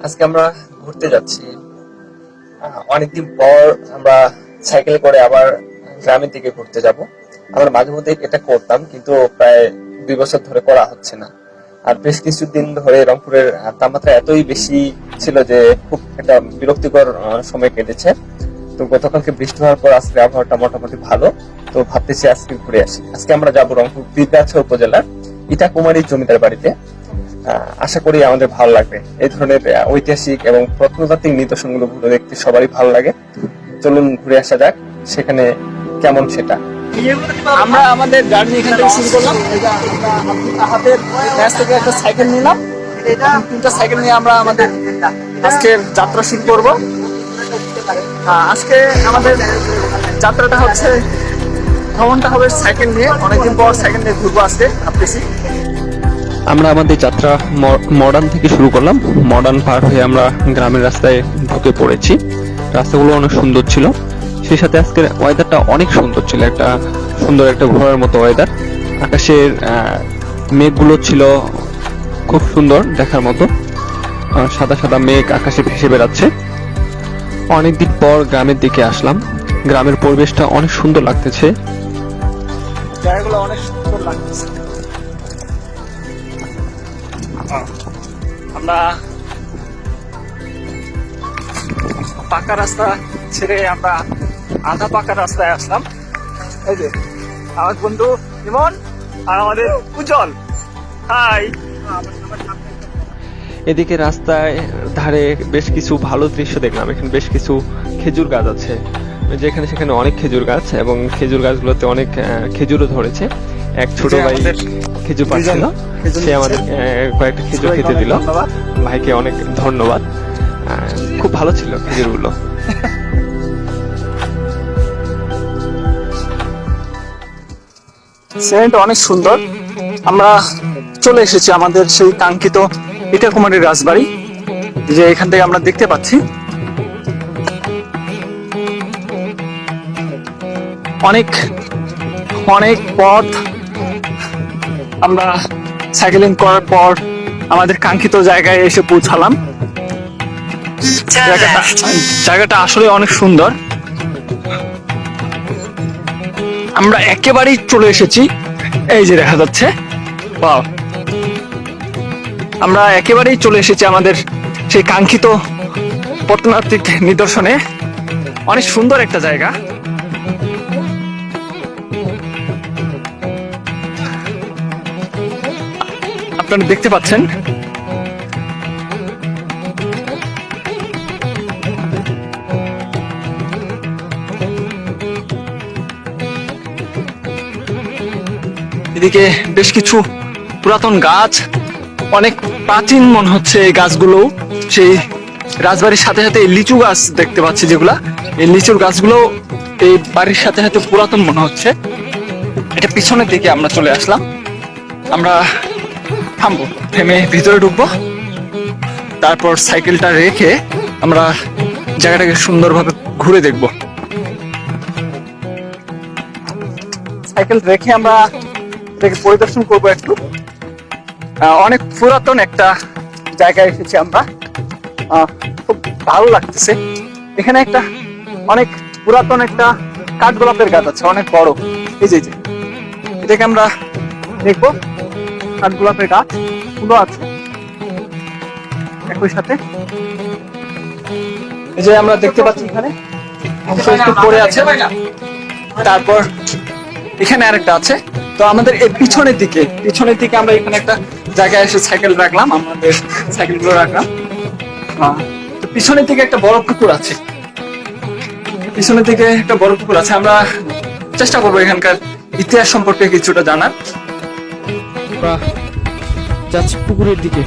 আজকে আমরা ঘুরতে যাচ্ছি। অনেকদিন পর আমরা সাইকেলে করে আবার গ্রামের দিকে ঘুরতে যাব। আমরা মাঝে মধ্যে এটা করতাম, কিন্তু প্রায় 2 বছর ধরে করা হচ্ছে না। আর বেশ কিছুদিন ধরে রংপুরের তাপমাত্রা এতই বেশি ছিল যে খুব একটা বিরক্তিকর সময় কেটেছে। তো গতকালকে বৃষ্টি হওয়ার পর আজকে আবহাওয়াটা মোটামুটি ভালো। তো ভাবতেছি আজকে ঘুরে আসি। আজকে আমরা যাবো রংপুর পীরগাছা উপজেলার ইটাকুমারী জমিদার বাড়িতে। আশা করি আমাদের ভালো লাগবে। এই ধরনের ঐতিহাসিক এবং প্রত্নতাত্ত্বিক নিদর্শনগুলো ঘুরে দেখতে সবারই ভালো লাগে। চলুন ঘুরে আসা যাক সেখানে কেমন সেটা। আমরা আমাদের জার্নি এখান থেকে শুরু করলাম। হাতের কাছ থেকে একটা সাইকেল নিলাম, 3টা সাইকেল নিয়ে আমরা আমাদের আজকের যাত্রা শুরু করব। আজকে আমাদের যাত্রাটা হচ্ছে, ভ্রমণটা হবে সাইকেল নিয়ে। অনেকদিন পর সাইকেল নিয়ে ঘুরবো আজকে ভাবতেছি। আমরা আমাদের যাত্রা মডার্ন থেকে শুরু করলাম। মডার্ন পার হয়ে আমরা গ্রামের রাস্তায় ঢুকে পড়েছি। রাস্তাগুলো অনেক সুন্দর ছিল, সেই সাথে আজকের ওয়েদারটা অনেক সুন্দর ছিল। একটা সুন্দর একটা ঘোরার মতো ওয়েদার। আকাশের মেঘগুলো ছিল খুব সুন্দর দেখার মতো। সাদা সাদা মেঘ আকাশে ভেসে বেড়াচ্ছে। অনেকদিন পর গ্রামের দিকে আসলাম। গ্রামের পরিবেশটা অনেক সুন্দর লাগতেছে। জায়গাগুলো অনেক সুন্দর লাগতেছে। আমরা পাকা রাস্তা ছেড়ে আমরা আধা পাকা রাস্তায় আসলাম। এই যে আমার বন্ধু ইমন আর আমাদের উজ্জ্বল। হাই। এদিকে রাস্তায় ধারে বেশ কিছু ভালো দৃশ্য দেখলাম। এখানে বেশ কিছু খেজুর গাছ আছে, যেখানে সেখানে অনেক খেজুর গাছ, এবং খেজুর গাছগুলোতে অনেক খেজুরও ধরেছে। এক ছোট ভাই খেজুর পাচ্ছিল, সে আমাদের কয়েকটা খেজুর খেতে দিল। ভাইকে অনেক ধন্যবাদ। খুব ভালো ছিল খেজুরগুলো। সেন্ট অনেক সুন্দর। আমরা চলে এসেছি আমাদের সেই কাঙ্ক্ষিত ইটাকুমারীর রাজবাড়ি, যে এখান থেকে আমরা দেখতে পাচ্ছি। অনেক অনেক পথ আমরা সাইকেলিং করার পর আমাদের কাঙ্ক্ষিত জায়গায় এসে পৌঁছালাম। জায়গাটা আসলে অনেক সুন্দর। আমরা একেবারেই চলে এসেছি, এই যে দেখা যাচ্ছে। ওয়াও, আমরা একেবারেই চলে এসেছি আমাদের সেই কাঙ্ক্ষিত প্রত্নতাত্ত্বিক নিদর্শনে। অনেক সুন্দর একটা জায়গা। আপনারা দেখতে পাচ্ছেন। এদিকে বেশ কিছু পুরাতন গাছ, অনেক প্রাচীন মনে হচ্ছে এই গাছগুলো। সেই রাজবাড়ির সাথে সাথে লিচু গাছ দেখতে পাচ্ছি, যেগুলা এই লিচুর গাছগুলো এই বাড়ির সাথে সাথে পুরাতন মনে হচ্ছে। এটা পিছনের দিকে আমরা চলে আসলাম। আমরা থামবো, থেমে ভিতরে ঢুকবো, তারপর সাইকেলটা রেখে আমরা জায়গাটাকে সুন্দরভাবে ঘুরে দেখব। সাইকেল রেখে আমরা এটাকে পরিদর্শন করবো একটু। অনেক পুরাতন একটা জায়গায় এসেছি আমরা, খুব ভালো লাগতেছে। এখানে একটা অনেক পুরাতন একটা কাঠগোলাপের গাছ আছে, অনেক বড়। এই যে এটাকে আমরা দেখবো। কাঠগোলাপের গাছ ফুলও আছে একই সাথে। এই যে আমরা দেখতে পাচ্ছি এখানে একটু পড়ে আছে। তারপর এখানে আরেকটা আছে। তো আমাদের এই পিছনের দিকে আমরা এখানে একটা জায়গায় এসে সাইকেল রাখলাম, আমাদের সাইকেলগুলো রাখলাম। তো পিছনের দিকে একটা বড় পুকুর আছে। পিছনের দিকে একটা বড় পুকুর আছে। আমরা চেষ্টা করবো এখানকার ইতিহাস সম্পর্কে কিছুটা জানার। যাচ্ছি পুকুরের দিকে।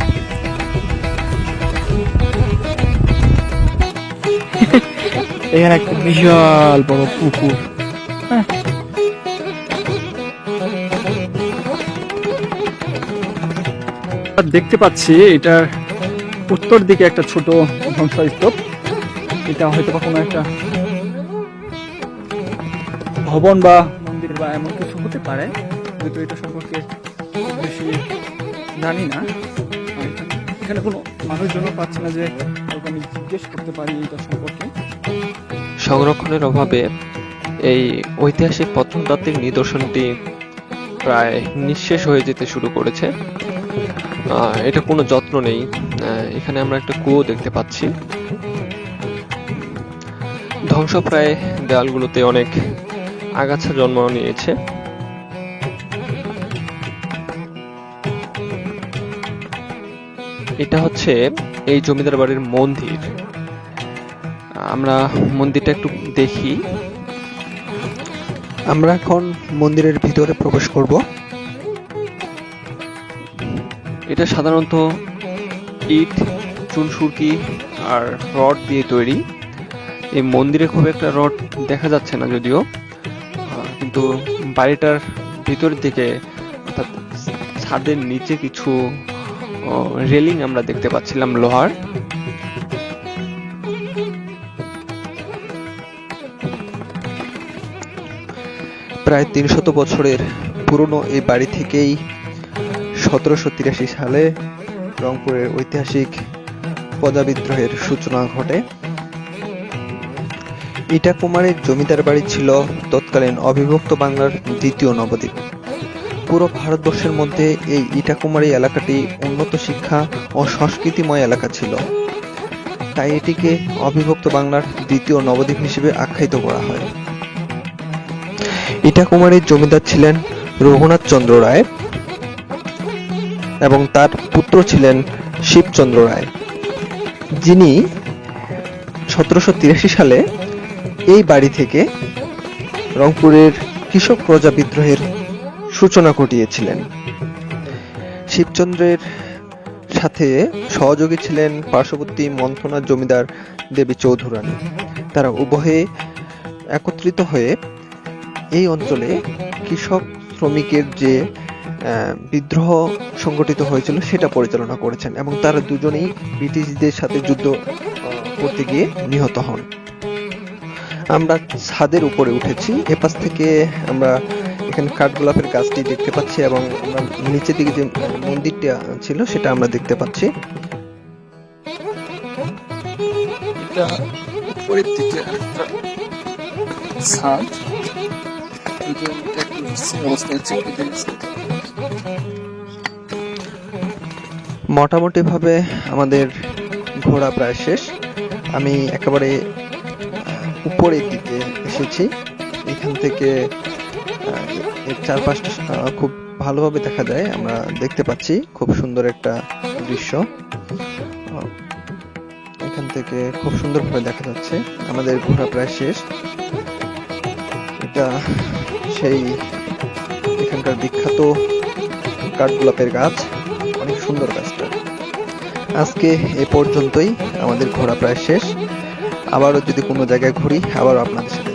এখানে একটা বিশাল বড় পুকুর। দেখতে পাচ্ছি এটার উত্তর দিকে একটা ছোট ধ্বংসস্তূপ। এটা হয়তো বা কোনো একটা ভবন বা মন্দির বা এমন কিছু হতে পারে, হয়তো এটা সম্পর্কে বেশি জানি না। এখানে কোনো মানুষজনও পাচ্ছে না যে ওকে আমি জিজ্ঞেস করতে পারি এটা সম্পর্কে। সংরক্ষণের অভাবে এই ঐতিহাসিক প্রত্নতাত্ত্বিক নিদর্শনটি প্রায় নিঃশেষ হয়ে যেতে শুরু করেছে। এটা কোনো যত্ন নেই। এখানে আমরা একটা কুয়ো দেখতে পাচ্ছি। ধ্বংসপ্রায় দেওয়ালগুলোতে অনেক আগাছা জন্ম নিয়েছে। এটা হচ্ছে এই জমিদার বাড়ির মন্দির। আমরা মন্দিরটা একটু দেখি। আমরা এখন মন্দিরের ভিতরে প্রবেশ করব। এটা সাধারণত ইট, চুনসুরকি আর রড দিয়ে তৈরি। এই মন্দিরে খুব একটা রড দেখা যাচ্ছে না যদিও, কিন্তু বাড়িটার ভিতরের দিকে অর্থাৎ ছাদের নিচে কিছু রেলিং আমরা দেখতে পাচ্ছিলাম লোহার। প্রায় 300 বছরের পুরনো এই বাড়ি থেকেই 1783 সালে রংপুরের ঐতিহাসিক প্রজা বিদ্রোহের সূচনা ঘটে। ইটাকুমারীর জমিদার বাড়ি ছিল তৎকালীন অবিভক্ত বাংলার দ্বিতীয় নবদ্বীপ। পুরো ভারতবর্ষের মধ্যে এই ইটাকুমারী এলাকাটি উন্নত শিক্ষা ও সংস্কৃতিময় এলাকা ছিল, তাই এটিকে অবিভক্ত বাংলার দ্বিতীয় নবদ্বীপ হিসেবে আখ্যায়িত করা হয়। ইটাকুমারীর জমিদার ছিলেন রঘুনাথ চন্দ্র রায় এবং তার পুত্র ছিলেন শিবচন্দ্র রায়, যিনি 1783 সালে এই বাড়ি থেকে রংপুরের কৃষক প্রজা বিদ্রোহের সূচনা ঘটিয়েছিলেন। শিবচন্দ্রের সাথে সহযোগী ছিলেন পার্শ্ববর্তী মন্থনার জমিদার দেবী চৌধুরানী। তারা উভয়ে একত্রিত হয়ে এই অঞ্চলে কৃষক শ্রমিকের যে বিদ্রোহ সংগঠিত হয়েছিল সেটা পরিচালনা করেছেন এবং তারা দুজনেই ব্রিটিশদের সাথে যুদ্ধ করতে গিয়ে নিহত হন। আমরা ছাদের উপরে উঠেছি। এপাশ থেকে আমরা এখানে কাঠগোলাপের গাছটি দেখতে পাচ্ছি এবং আমরা নিচের দিকে যে মন্দিরটা ছিল সেটা আমরা দেখতে পাচ্ছি। এটা উপরের দিকে একটা ছাদ, মোটামুটি ভাবে আমাদের ঘোরা প্রায় শেষ। আমি একেবারে উপরের দিকে এসেছি। এখান থেকে এর চারপাশটা খুব ভালোভাবে দেখা যায়। আমরা দেখতে পাচ্ছি খুব সুন্দর একটা দৃশ্য। এখান থেকে খুব সুন্দরভাবে দেখা যাচ্ছে। আমাদের ঘোরা প্রায় শেষ। এটা সেই এখানকার বিখ্যাত কাঠগোলাপের গাছ, অনেক সুন্দর গাছটা। আজকে এ পর্যন্তই, আমাদের ঘোরা প্রায় শেষ। আবারও যদি কোনো জায়গায় ঘুরি আবারও আপনাদের সাথে